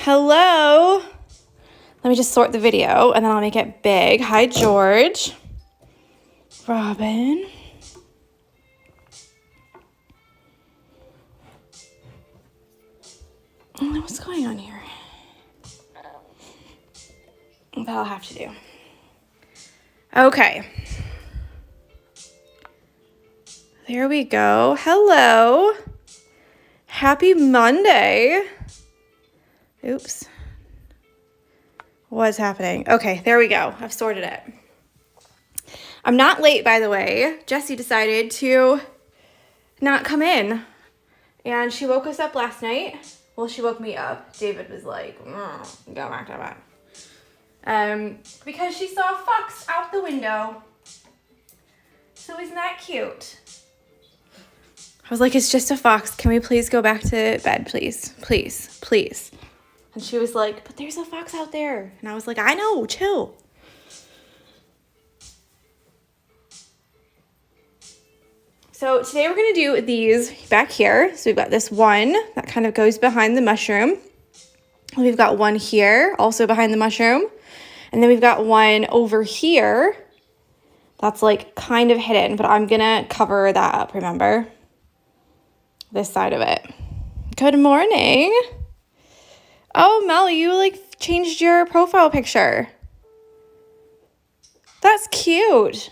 Hello. Let me just sort the video and then I'll make it big. Hi, George. Robin. What's going on here? That'll have to do. Okay. There we go. Hello. Happy Monday. Oops. What's happening? Okay, there we go. I've sorted it. I'm not late, by the way. Jessie decided to not come in. And she woke us up last night. Well, she woke me up. David was like, go back to bed. Because she saw a fox out the window. So isn't that cute? I was like, it's just a fox. Can we please go back to bed, please? Please, please. And she was like, but there's a fox out there. And I was like, I know, chill. So today we're going to do these back here. So we've got this one that kind of goes behind the mushroom. We've got one here, also behind the mushroom. And then we've got one over here that's like kind of hidden, but I'm going to cover that up, remember? This side of it. Good morning. Oh, Mel, you like changed your profile picture. That's cute.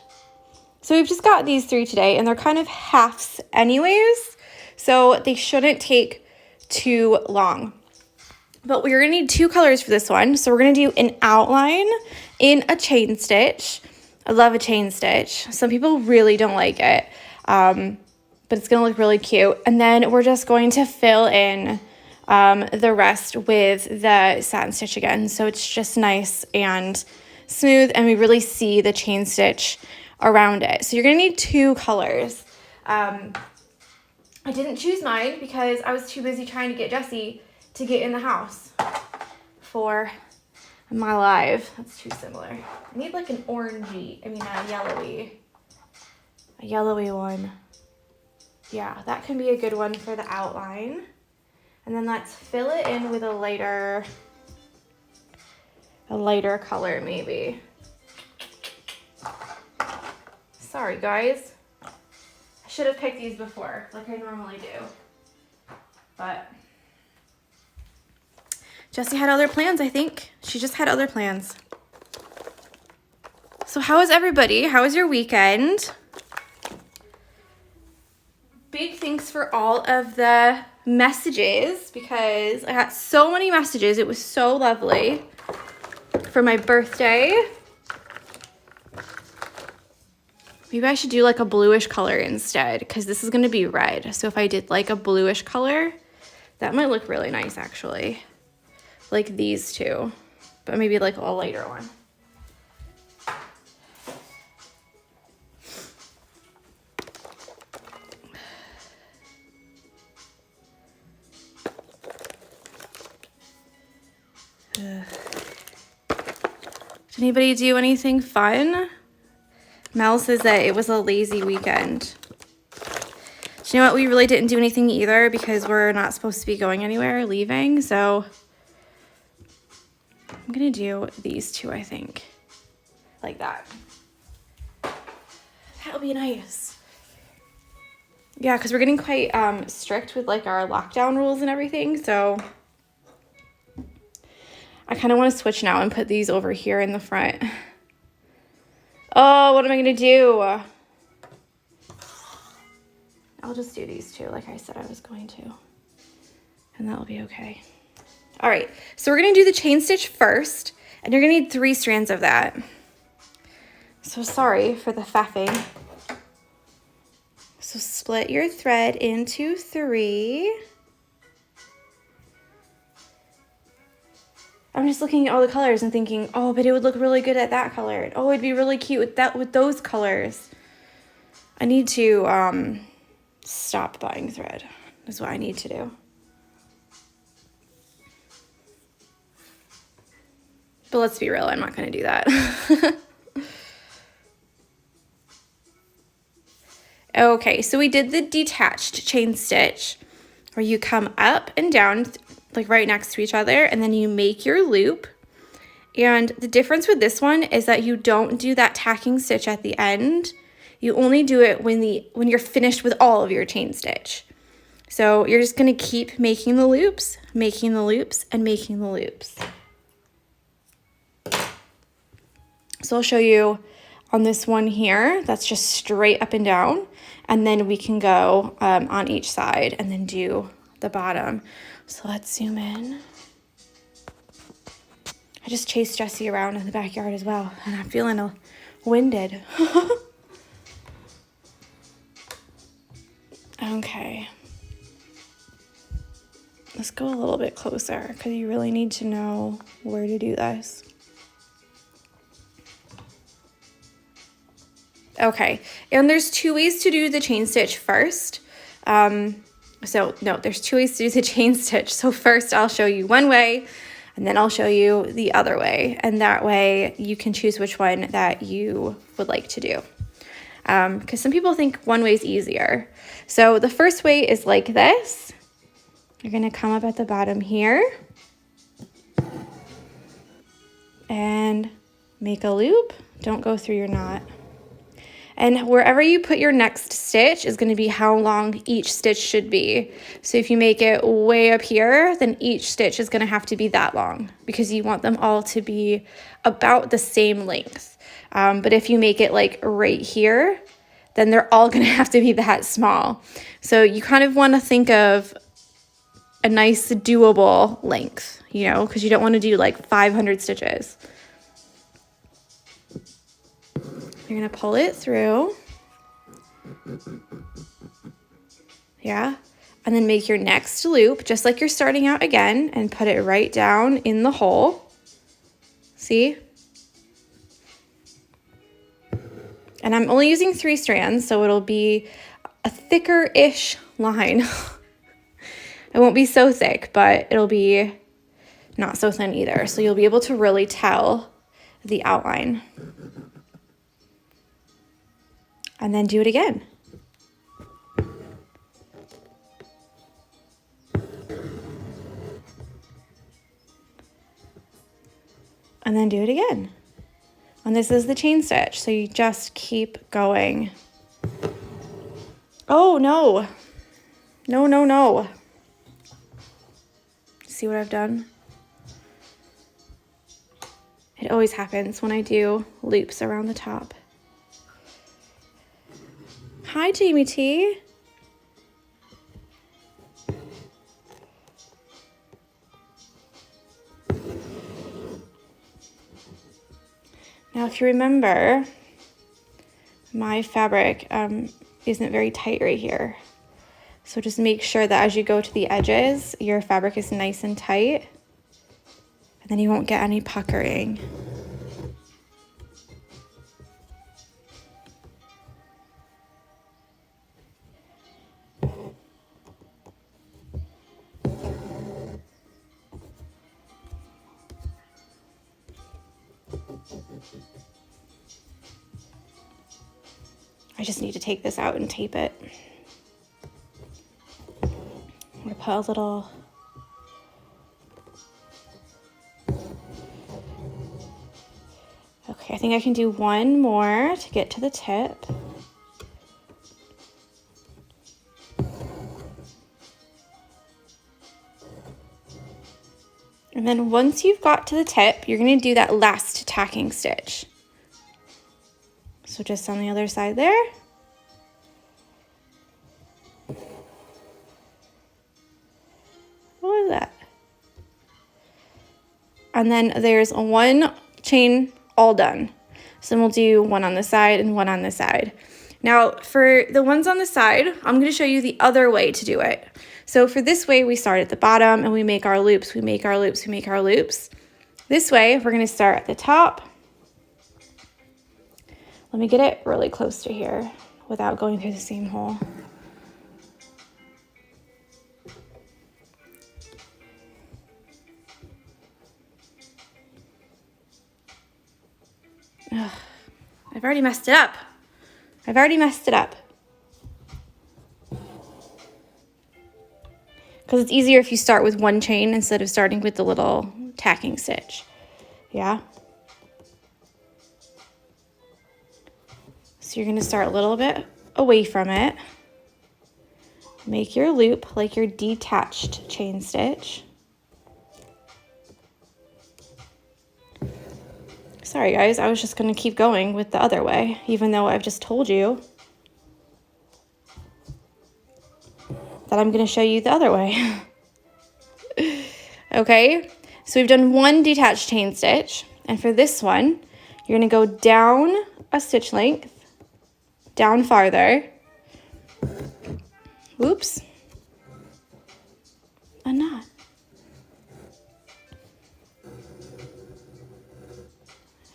So we've just got these three today, and they're kind of halves anyways, so they shouldn't take too long. But we're going to need two colors for this one. So we're going to do an outline in a chain stitch. I love a chain stitch. Some people really don't like it, but it's going to look really cute. And then we're just going to fill in the rest with the satin stitch again. So it's just nice and smooth, and we really see the chain stitch around it. So you're going to need two colors. I didn't choose mine because I was too busy trying to get Jessie to get in the house for my live. That's too similar. I need like an orangey, a yellowy one. Yeah, that can be a good one for the outline. And then let's fill it in with a lighter color maybe. Sorry guys. I should have picked these before, like I normally do. But Jessie had other plans, I think. She just had other plans. So how is everybody? How was your weekend? Big thanks for all of the messages because I got so many messages. It was so lovely for my birthday. Maybe I should do like a bluish color instead because this is going to be red. So if I did like a bluish color, that might look really nice actually. Like these two, but maybe like a lighter one. Did anybody do anything fun? Mel says that it was a lazy weekend. Do you know what? We really didn't do anything either because we're not supposed to be going anywhere, leaving. So I'm going to do these two, I think. Like that. That'll be nice. Yeah, because we're getting quite strict with like our lockdown rules and everything. So I kind of want to switch now and put these over here in the front. Oh, what am I going to do? I'll just do these two like I said I was going to. And that'll be okay. All right, so we're going to do the chain stitch first. And you're going to need 3 strands of that. So sorry for the faffing. So split your thread into 3. I'm just looking at all the colors and thinking, oh, but it would look really good at that color. Oh, it'd be really cute with those colors. I need to stop buying thread. That's what I need to do. But let's be real, I'm not going to do that. Okay, so we did the detached chain stitch where you come up and down like right next to each other, and then you make your loop. And the difference with this one is that you don't do that tacking stitch at the end. You only do it when you're finished with all of your chain stitch. So you're just going to keep making the loops, making the loops, and making the loops. So I'll show you on this one here, that's just straight up and down. And then we can go on each side and then do the bottom. So let's zoom in. I just chased Jessie around in the backyard as well, and I'm feeling winded. Okay. Let's go a little bit closer because you really need to know where to do this. Okay, and there's two ways to do the chain stitch first. There's two ways to do the chain stitch. So first I'll show you one way, and then I'll show you the other way. And that way you can choose which one that you would like to do. Because some people think one way is easier. So the first way is like this. You're gonna come up at the bottom here and make a loop. Don't go through your knot. And wherever you put your next stitch is going to be how long each stitch should be. So if you make it way up here, then each stitch is going to have to be that long because you want them all to be about the same length. But if you make it like right here, then they're all going to have to be that small. So you kind of want to think of a nice doable length, you know, because you don't want to do like 500 stitches. You're going to pull it through. Yeah. And then make your next loop, just like you're starting out again, and put it right down in the hole. See? And I'm only using 3 strands, so it'll be a thicker-ish line. It won't be so thick, but it'll be not so thin either. So you'll be able to really tell the outline. And then do it again. And then do it again. And this is the chain stitch, so you just keep going. Oh, no. No, no, no. See what I've done? It always happens when I do loops around the top. Hi, Jamie T. Now, if you remember, my fabric isn't very tight right here. So just make sure that as you go to the edges, your fabric is nice and tight, and then you won't get any puckering. I just need to take this out and tape it. I'm gonna put a little okay, I think I can do one more to get to the tip. And then once you've got to the tip, you're going to do that last tacking stitch. So just on the other side there. What was that? And then there's one chain all done. So then we'll do one on the side and one on the side. Now for the ones on the side, I'm going to show you the other way to do it. So for this way, we start at the bottom and we make our loops, we make our loops, we make our loops. This way, we're going to start at the top. Let me get it really close to here without going through the same hole. Ugh, I've already messed it up. Because because it's easier if you start with one chain instead of starting with the little tacking stitch. Yeah. So you're going to start a little bit away from it. Make your loop like your detached chain stitch. Sorry guys, I was just going to keep going with the other way, even though I've just told you that I'm going to show you the other way. Okay, so we've done one detached chain stitch, and for this one, you're going to go down a stitch length, down farther. Oops. A knot.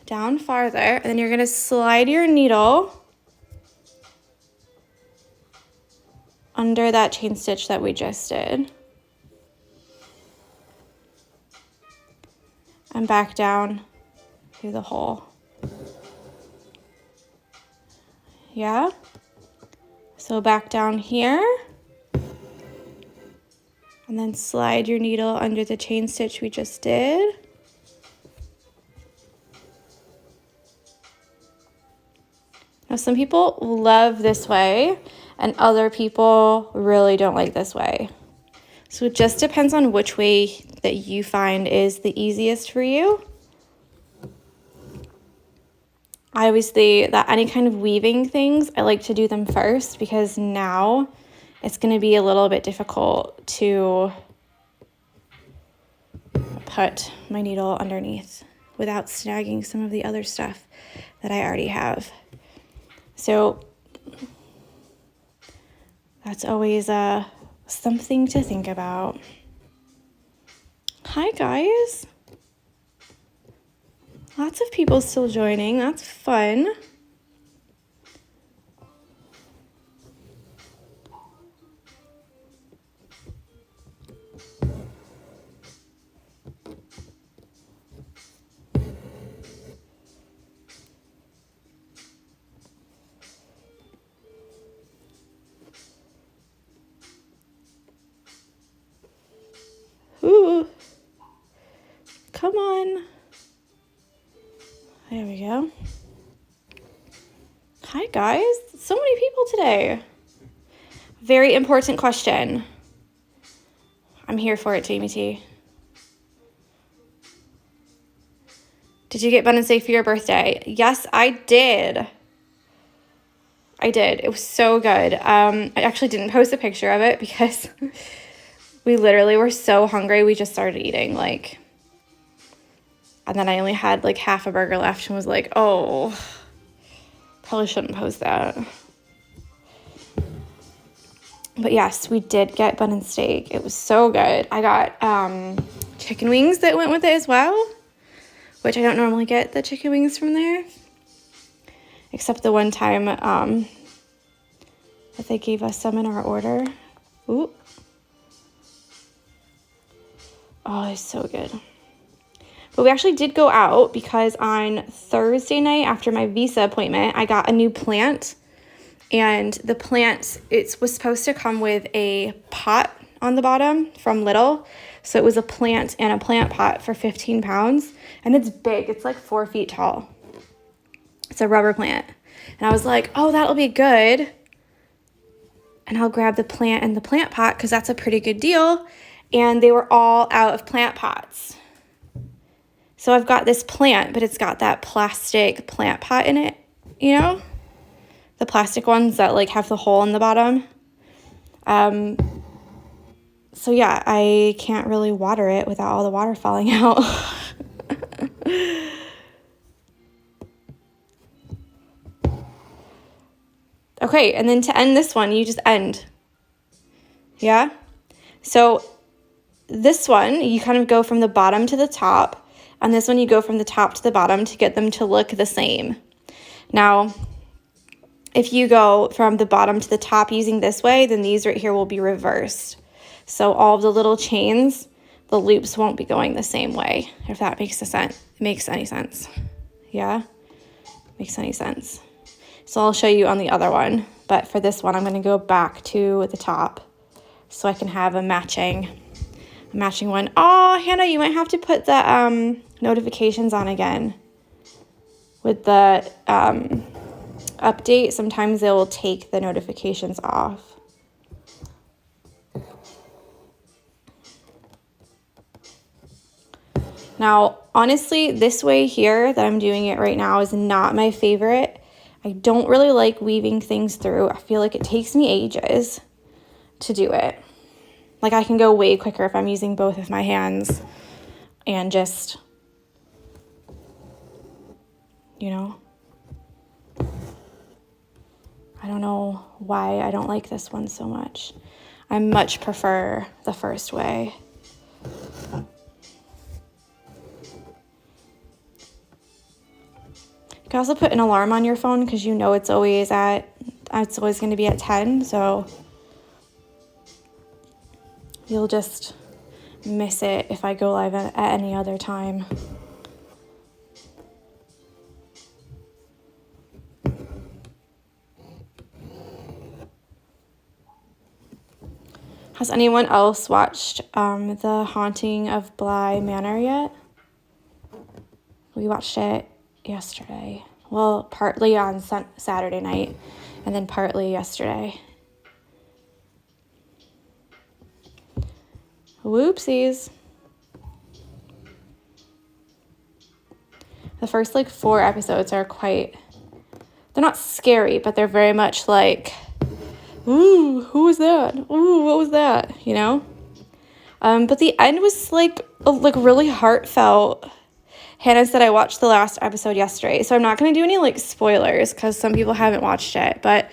Down farther, and then you're going to slide your needle under that chain stitch that we just did. And back down through the hole. Yeah? So back down here. And then slide your needle under the chain stitch we just did. Now some people love this way and other people really don't like this way. So it just depends on which way that you find is the easiest for you. I always say that any kind of weaving things, I like to do them first because now it's going to be a little bit difficult to put my needle underneath without snagging some of the other stuff that I already have. So that's always something to think about. Hi guys. Lots of people still joining. That's fun. Ooh. Come on. There we go. Hi guys. So many people today. Very important question. I'm here for it, Jamie T. Did you get Ben and Safe for your birthday? Yes, I did. I did. It was so good. I actually didn't post a picture of it because we literally were so hungry. We just started eating, and then I only had like half a burger left and was like, oh, probably shouldn't post that. But yes, we did get bun and steak. It was so good. I got chicken wings that went with it as well, which I don't normally get the chicken wings from there, except the one time that they gave us some in our order. Ooh. Oh, it's so good. But we actually did go out because on Thursday night after my visa appointment, I got a new plant. And the plant, it was supposed to come with a pot on the bottom from Lidl. So it was a plant and a plant pot for 15 pounds. And it's big. It's like 4 feet tall. It's a rubber plant. And I was like, oh, that'll be good. And I'll grab the plant and the plant pot because that's a pretty good deal. And they were all out of plant pots. So I've got this plant, but it's got that plastic plant pot in it, you know? The plastic ones that like have the hole in the bottom. So yeah, I can't really water it without all the water falling out. Okay, and then to end this one, you just end. Yeah? So this one, you kind of go from the bottom to the top, and this one you go from the top to the bottom to get them to look the same. Now, if you go from the bottom to the top using this way, then these right here will be reversed. So all of the little chains, the loops won't be going the same way, if that makes any sense. Yeah? Makes any sense. So I'll show you on the other one, but for this one, I'm going to go back to the top so I can have a matching one. Oh, Hannah, you might have to put the notifications on again. With the update, sometimes they will take the notifications off. Now, honestly, this way here that I'm doing it right now is not my favorite. I don't really like weaving things through. I feel like it takes me ages to do it. Like, I can go way quicker if I'm using both of my hands and just, you know. I don't know why I don't like this one so much. I much prefer the first way. You can also put an alarm on your phone because you know it's always going to be at 10, so you'll just miss it if I go live at any other time. Has anyone else watched The Haunting of Bly Manor yet? We watched it yesterday. Well, partly on Saturday night and then partly yesterday. Whoopsies. The first 4 episodes are they're not scary, but they're very much like, ooh, who was that? Ooh, what was that? You know? But the end was really heartfelt. Hannah said I watched the last episode yesterday, so I'm not going to do any spoilers because some people haven't watched it, but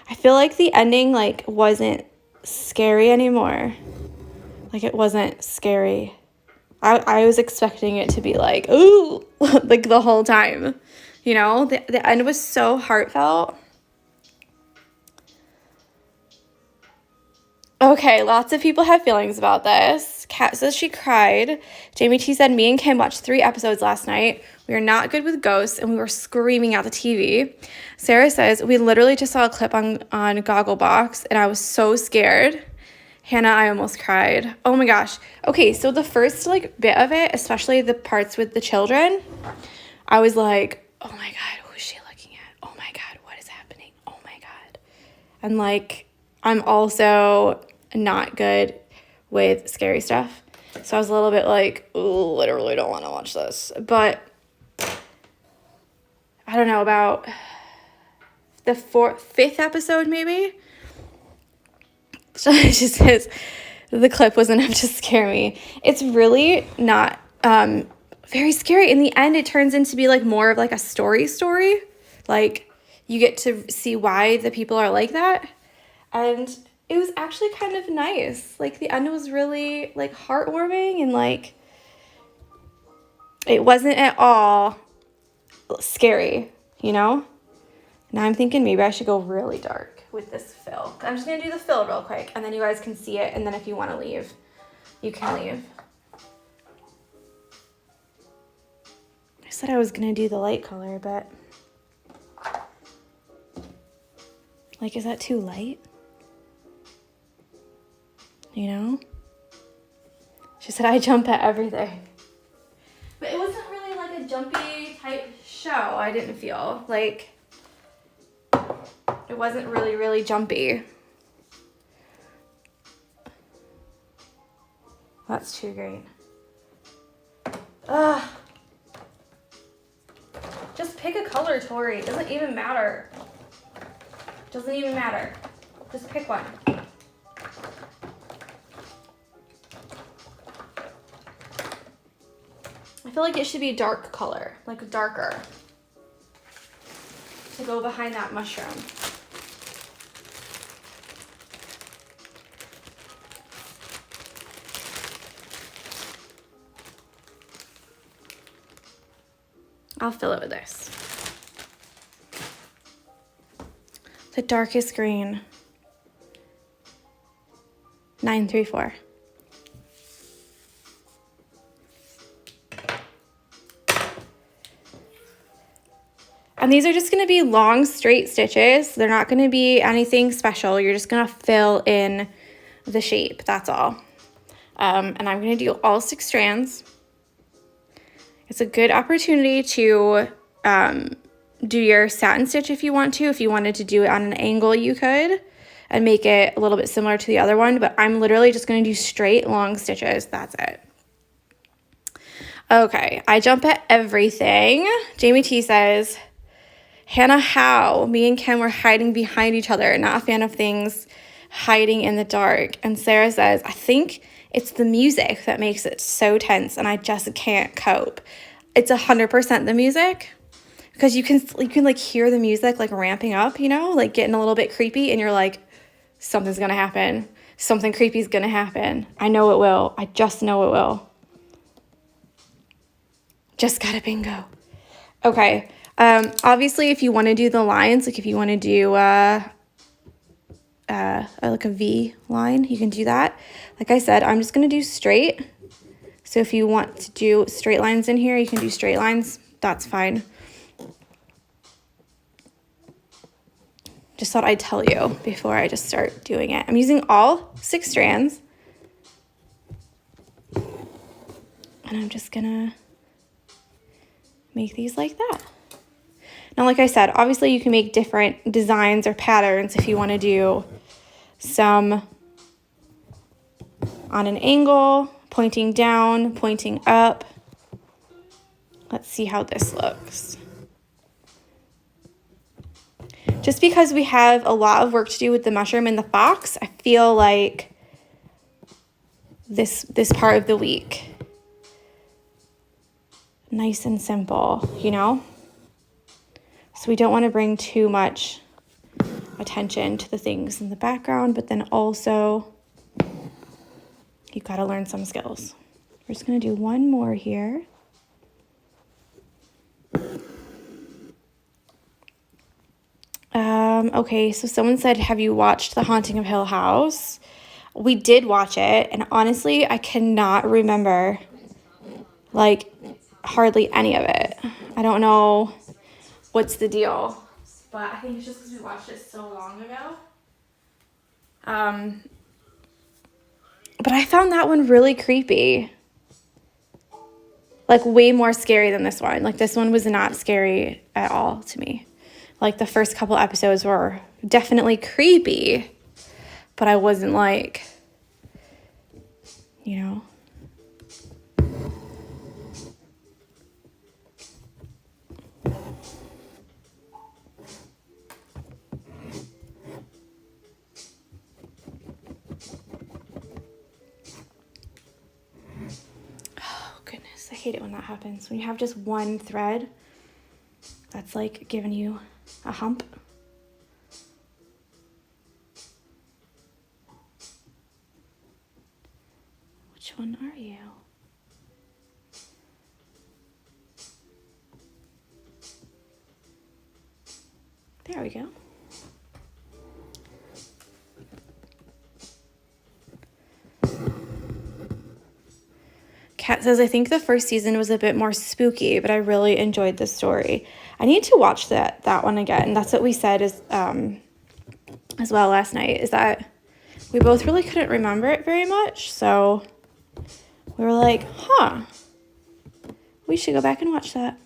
I feel like the ending wasn't scary anymore. It wasn't scary. I was expecting it to be ooh, the whole time. You know, the end was so heartfelt. Okay, lots of people have feelings about this. Kat says she cried. Jamie T said, me and Kim watched 3 episodes last night. We are not good with ghosts, and we were screaming at the TV. Sarah says, we literally just saw a clip on Gogglebox, and I was so scared. Hannah, I almost cried. Oh my gosh. Okay, so the first bit of it, especially the parts with the children, I was like, oh my God, who is she looking at? Oh my God, what is happening? Oh my God. And I'm also not good with scary stuff. So I was a little bit ooh, I really don't want to watch this. But I don't know, about the 5th episode maybe. So it just says the clip was enough to scare me. It's really not very scary. In the end, it turns into be more of a story. You get to see why the people are like that. And it was actually kind of nice. The end was really heartwarming and it wasn't at all scary, you know? Now I'm thinking maybe I should go really dark with this fill. I'm just going to do the fill real quick and then you guys can see it, and then if you want to leave, you can leave. I said I was going to do the light color, but is that too light? You know? She said I jump at everything. But it wasn't really a jumpy type show, I didn't feel. It wasn't really, really jumpy. That's too green. Ugh. Just pick a color, Tori. It doesn't even matter. Doesn't even matter. Just pick one. I feel like it should be a dark color, darker, to go behind that mushroom. I'll fill it with this. The darkest green. 934. And these are just going to be long straight stitches. They're not going to be anything special. You're just going to fill in the shape, that's all. And I'm gonna do all 6 strands. It's a good opportunity to do your satin stitch if you want to. If you wanted to do it on an angle, you could, and make it a little bit similar to the other one, but I'm literally just gonna do straight long stitches, that's it. Okay, I jump at everything. Jamie T says, Hannah, how? Me and Ken were hiding behind each other, not a fan of things hiding in the dark. And Sarah says, I think it's the music that makes it so tense and I just can't cope. It's 100% the music, because you can like hear the music like ramping up, you know, like getting a little bit creepy, and you're like, something's gonna happen. Something creepy is gonna happen. I know it will. I just know it will. Just got a bingo. Okay. Obviously, if you want to do the lines, like if you want to do like a V line, you can do that. Like I said, I'm just going to do straight. So if you want to do straight lines in here, you can do straight lines. That's fine. Just thought I'd tell you before I just start doing it. I'm using all 6 strands. And I'm just going to make these like that. Now, like I said, obviously you can make different designs or patterns if you want to do some on an angle, pointing down, pointing up. Let's see how this looks. Just because we have a lot of work to do with the mushroom and the fox, I feel like this part of the week, nice and simple, you know? So we don't want to bring too much attention to the things in the background, but then also you got to learn some skills. We're just going to do one more here. Okay, so someone said, have you watched The Haunting of Hill House? We did watch it, and honestly, I cannot remember, like, hardly any of it. I don't know what's the deal, but I think it's just because we watched it so long ago. But I found that one really creepy. Like, way more scary than this one. Like, this one was not scary at all to me. Like, the first couple episodes were definitely creepy, but I wasn't like, you know. Oh, goodness. I hate it when that happens. When you have just one thread that's like giving you a hump. Which one are you? There we go. Kat says, I think the first season was a bit more spooky, but I really enjoyed the story. I need to watch that one again. That's what we said as well last night, is that we both really couldn't remember it very much. So we were like, we should go back and watch that.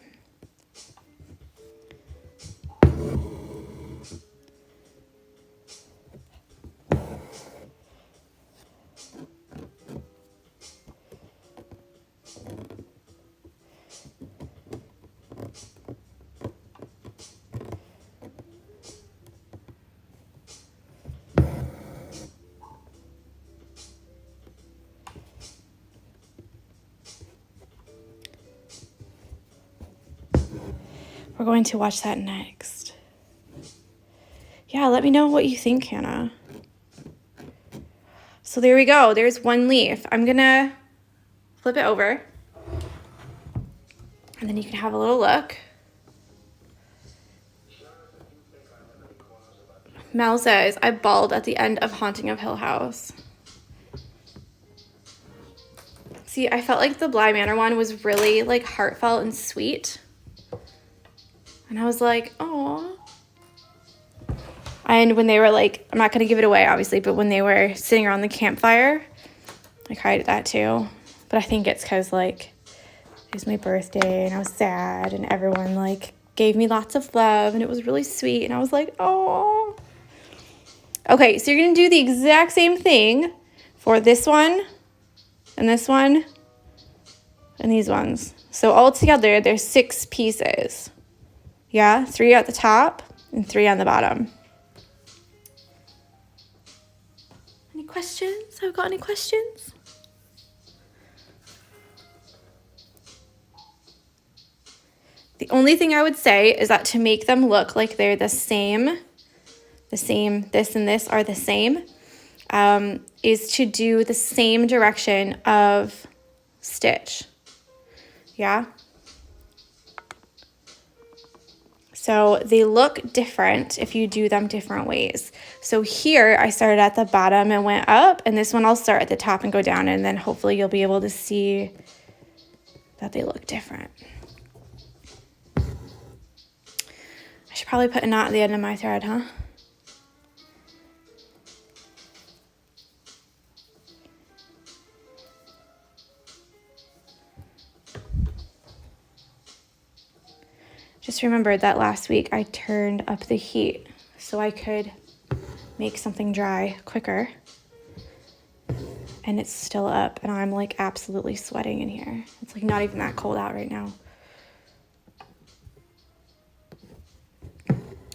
We're going to watch that next. Yeah, let me know what you think, Hannah. So there we go. There's one leaf. I'm going to flip it over. And then you can have a little look. Mel says, I bawled at the end of Haunting of Hill House. See, I felt like the Bly Manor one was really like heartfelt and sweet. And I was like, oh, And when they were like, I'm not going to give it away, obviously, but when they were sitting around the campfire, I cried at that too. But I think it's because, like, it was my birthday and I was sad and everyone, like, gave me lots of love and it was really sweet. And I was like, oh. Okay, so you're going to do the exact same thing for this one and this one and these ones. So all together, there's 6 pieces. Yeah, 3 at the top and 3 on the bottom. Any questions? Have you got any questions? The only thing I would say is that to make them look like they're the same, this and this are the same, is to do the same direction of stitch. Yeah? So they look different if you do them different ways. So here I started at the bottom and went up, and this one I'll start at the top and go down, and then hopefully you'll be able to see that they look different. I should probably put a knot at the end of my thread, huh? Just remembered that last week I turned up the heat so I could make something dry quicker. And it's still up and I'm like absolutely sweating in here. It's like not even that cold out right now.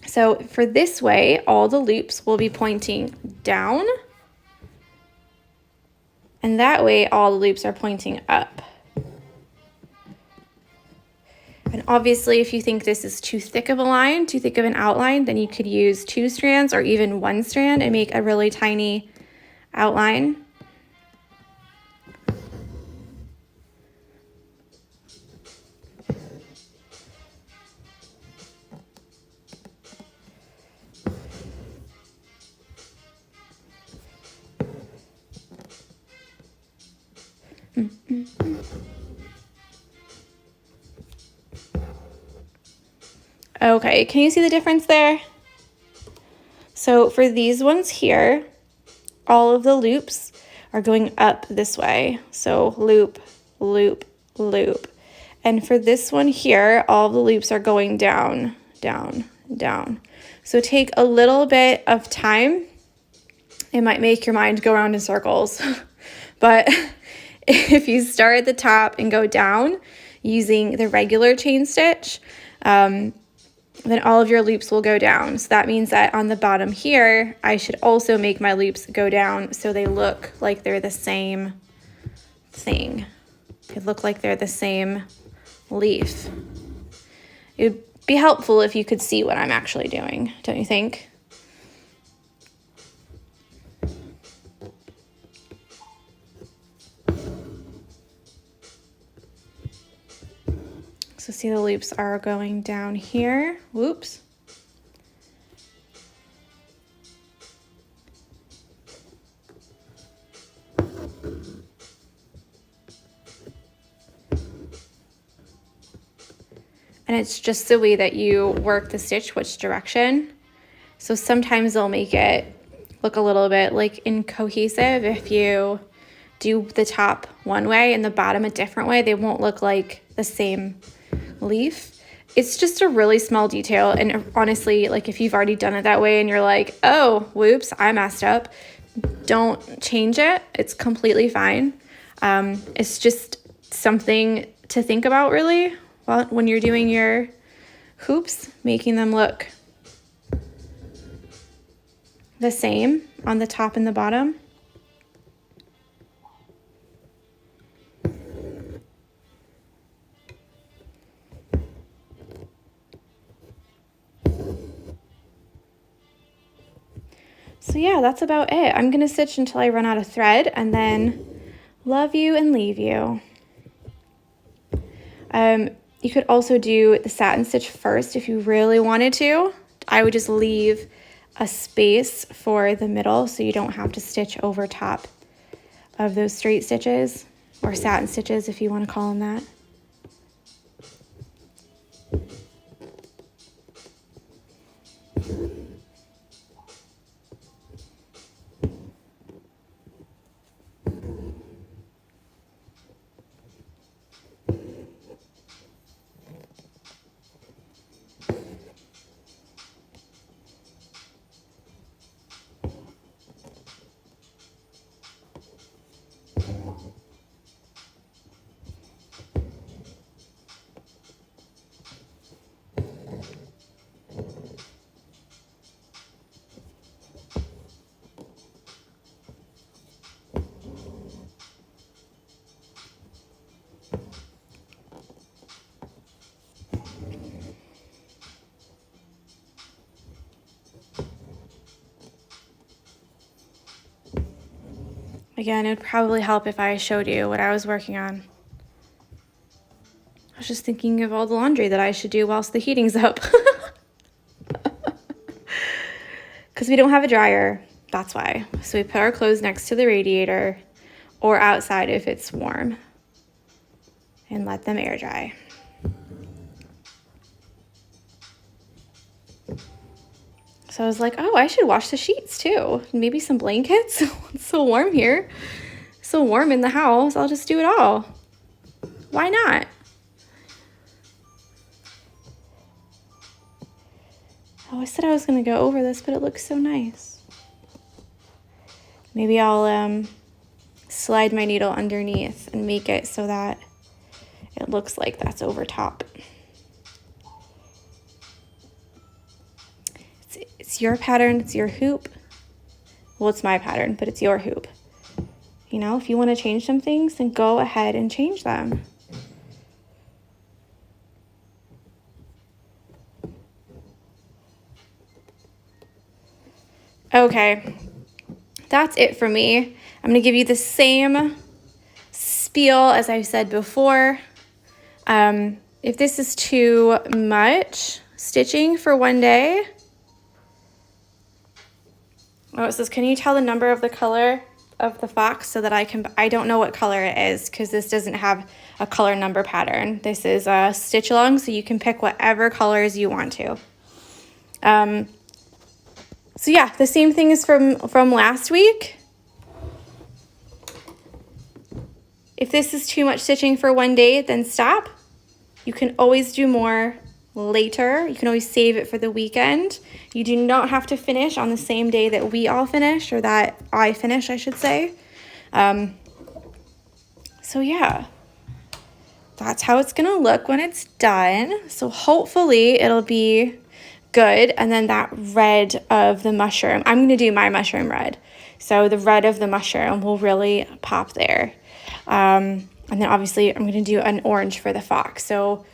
So for this way, all the loops will be pointing down. And that way, all the loops are pointing up. And obviously, if you think this is too thick of a line, too thick of an outline, then you could use 2 strands or even 1 strand and make a really tiny outline. Okay, can you see the difference there? So for these ones here, all of the loops are going up this way. So loop, loop, loop. And for this one here, all the loops are going down, down, down. So take a little bit of time. It might make your mind go around in circles. But if you start at the top and go down using the regular chain stitch, then all of your loops will go down. So that means that on the bottom here, I should also make my loops go down so they look like they're the same thing. They look like they're the same leaf. It would be helpful if you could see what I'm actually doing, don't you think? So see the loops are going down here. Whoops. And it's just the way that you work the stitch, which direction. So sometimes they'll make it look a little bit like incohesive. If you do the top one way and the bottom a different way, they won't look like the same leaf. It's just a really small detail, and honestly, like if you've already done it that way and you're like, oh whoops, I messed up, don't change it. It's completely fine. It's just something to think about really when you're doing your hoops, making them look the same on the top and the bottom. So yeah, that's about it. I'm gonna stitch until I run out of thread and then love you and leave you. You could also do the satin stitch first if you really wanted to. I would just leave a space for the middle so you don't have to stitch over top of those straight stitches, or satin stitches if you want to call them that. Again, it would probably help if I showed you what I was working on. I was just thinking of all the laundry that I should do whilst the heating's up. Because we don't have a dryer, that's why. So we put our clothes next to the radiator or outside if it's warm and let them air dry. So I was like, oh, I should wash the sheets too. Maybe some blankets. It's so warm here. So warm in the house. I'll just do it all. Why not? Oh, I said I was going to go over this, but it looks so nice. Maybe I'll slide my needle underneath and make it so that it looks like that's over top. It's your pattern, it's your hoop. Well, it's my pattern, but it's your hoop. You know, if you want to change some things, then go ahead and change them. Okay, that's it for me. I'm going to give you the same spiel as I said before. If this is too much stitching for one day, oh, it says, can you tell the number of the color of the fox so that I don't know what color it is because this doesn't have a color number pattern. This is a stitch along, so you can pick whatever colors you want to. So yeah, the same thing as from last week. If this is too much stitching for one day, then stop. You can always do more later. You can always save it for the weekend. You do not have to finish on the same day that we all finish, or that I finish, I should say. So yeah, that's how it's gonna look when it's done. So hopefully it'll be good. And then that red of the mushroom, I'm gonna do my mushroom red. So the red of the mushroom will really pop there. And then obviously I'm gonna do an orange for the fox. So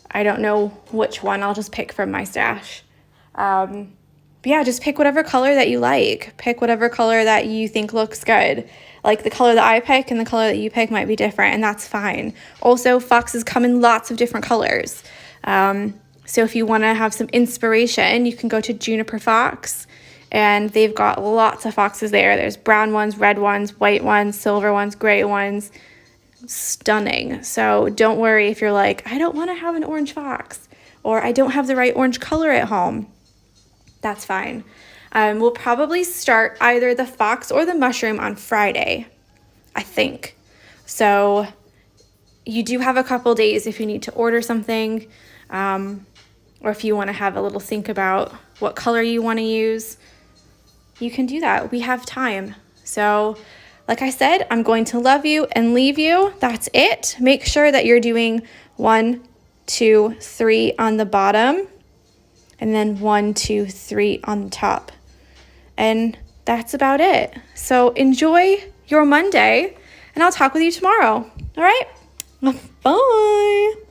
I don't know which one, I'll just pick from my stash. But yeah, just pick whatever color that you like. Pick whatever color that you think looks good. Like the color that I pick and the color that you pick might be different, and that's fine. Also, foxes come in lots of different colors. So if you want to have some inspiration, you can go to Juniper Fox, and they've got lots of foxes there. There's brown ones, red ones, white ones, silver ones, gray ones. Stunning. So don't worry if you're like, I don't want to have an orange fox, or I don't have the right orange color at home. That's fine. We'll probably start either the fox or the mushroom on Friday, I think. So you do have a couple days if you need to order something, or if you want to have a little think about what color you want to use, you can do that. We have time. So like I said, I'm going to love you and leave you. That's it. Make sure that you're doing 1, 2, 3 on the bottom, and then 1, 2, 3 on the top. And that's about it. So enjoy your Monday, and I'll talk with you tomorrow. All right? Bye.